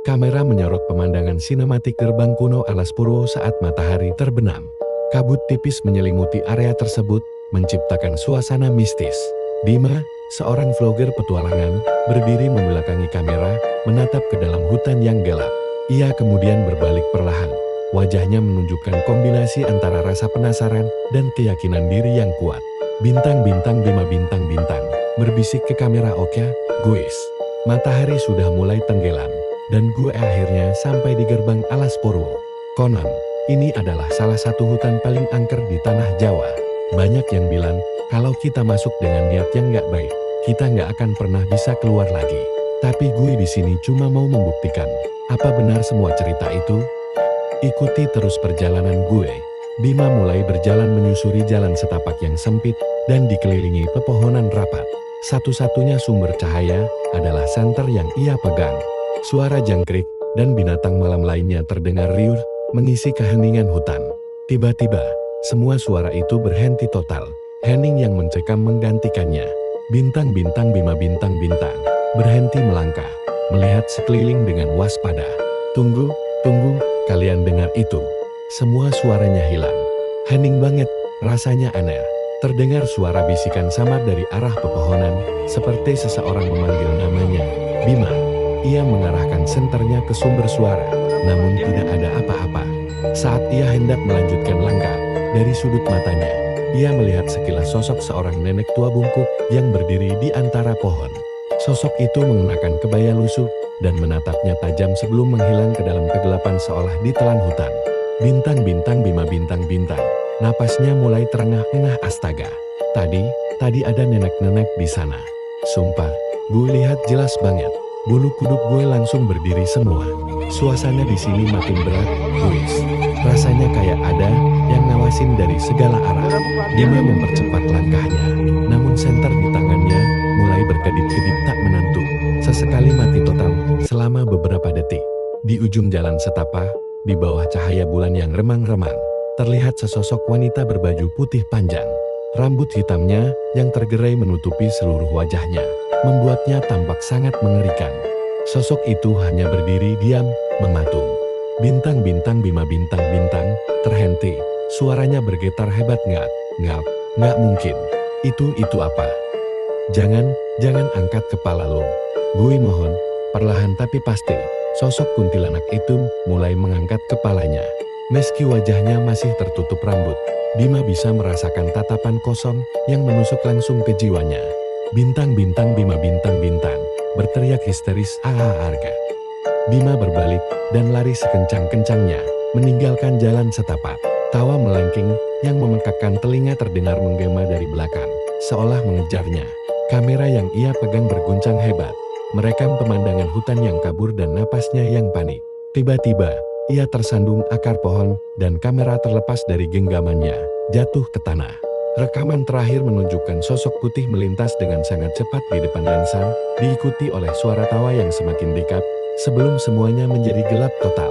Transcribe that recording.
Kamera menyorot pemandangan sinematik gerbang kuno Alas Purwo saat matahari terbenam. Kabut tipis menyelimuti area tersebut, menciptakan suasana mistis. Bima, seorang vlogger petualangan, berdiri membelakangi kamera, menatap ke dalam hutan yang gelap. Ia kemudian berbalik perlahan. Wajahnya menunjukkan kombinasi antara rasa penasaran dan keyakinan diri yang kuat. Bintang-bintang Bima bintang-bintang, berbisik ke kamera. Oke, guys. Matahari sudah mulai tenggelam, dan gue akhirnya sampai di gerbang Alas Purwo. Konon, ini adalah salah satu hutan paling angker di tanah Jawa. Banyak yang bilang, kalau kita masuk dengan niat yang nggak baik, kita nggak akan pernah bisa keluar lagi. Tapi gue di sini cuma mau membuktikan, apa benar semua cerita itu? Ikuti terus perjalanan gue. Bima mulai berjalan menyusuri jalan setapak yang sempit dan dikelilingi pepohonan rapat. Satu-satunya sumber cahaya adalah senter yang ia pegang. Suara jangkrik dan binatang malam lainnya terdengar riuh, mengisi keheningan hutan. Tiba-tiba, semua suara itu berhenti total. Hening yang mencekam menggantikannya. Bintang-bintang Bima bintang-bintang berhenti melangkah, melihat sekeliling dengan waspada. Tunggu, kalian dengar itu? Semua suaranya hilang. Hening banget, rasanya aneh. Terdengar suara bisikan samar dari arah pepohonan, seperti seseorang memanggil namanya. Bima. Ia mengarahkan senternya ke sumber suara, namun tidak ada apa-apa. Saat ia hendak melanjutkan langkah, dari sudut matanya, ia melihat sekilas sosok seorang nenek tua bungkuk yang berdiri di antara pohon. Sosok itu mengenakan kebaya lusuh dan menatapnya tajam sebelum menghilang ke dalam kegelapan seolah ditelan hutan. Bintang-bintang Bima bintang-bintang, napasnya mulai terengah-engah. Astaga, tadi ada nenek-nenek di sana. Sumpah, gue lihat jelas banget. Bulu kuduk gue langsung berdiri semua. Suasana di sini makin berat, guys. Rasanya kayak ada yang ngawasin dari segala arah. Bima mempercepat langkahnya, namun senter di tangannya mulai berkedip-kedip tak menentu. Sesekali mati total selama beberapa detik. Di ujung jalan setapak, di bawah cahaya bulan yang remang-remang, terlihat sesosok wanita berbaju putih panjang. Rambut hitamnya yang tergerai menutupi seluruh wajahnya, membuatnya tampak sangat mengerikan. Sosok itu hanya berdiri diam, mematung. Bintang-bintang Bima bintang-bintang terhenti. Suaranya bergetar hebat. Nggak mungkin. Itu apa? Jangan angkat kepala lo. Gue mohon, perlahan tapi pasti. Sosok kuntilanak itu mulai mengangkat kepalanya. Meski wajahnya masih tertutup rambut, Bima bisa merasakan tatapan kosong yang menusuk langsung ke jiwanya. Bintang-bintang Bima bintang-bintang, berteriak histeris. Arga. Bima berbalik dan lari sekencang-kencangnya, meninggalkan jalan setapak. Tawa melengking yang memekakkan telinga terdengar menggema dari belakang, seolah mengejarnya. Kamera yang ia pegang berguncang hebat, merekam pemandangan hutan yang kabur dan napasnya yang panik. Tiba-tiba, ia tersandung akar pohon dan kamera terlepas dari genggamannya, jatuh ke tanah. Rekaman terakhir menunjukkan sosok putih melintas dengan sangat cepat di depan lensa, diikuti oleh suara tawa yang semakin dekat, sebelum semuanya menjadi gelap total.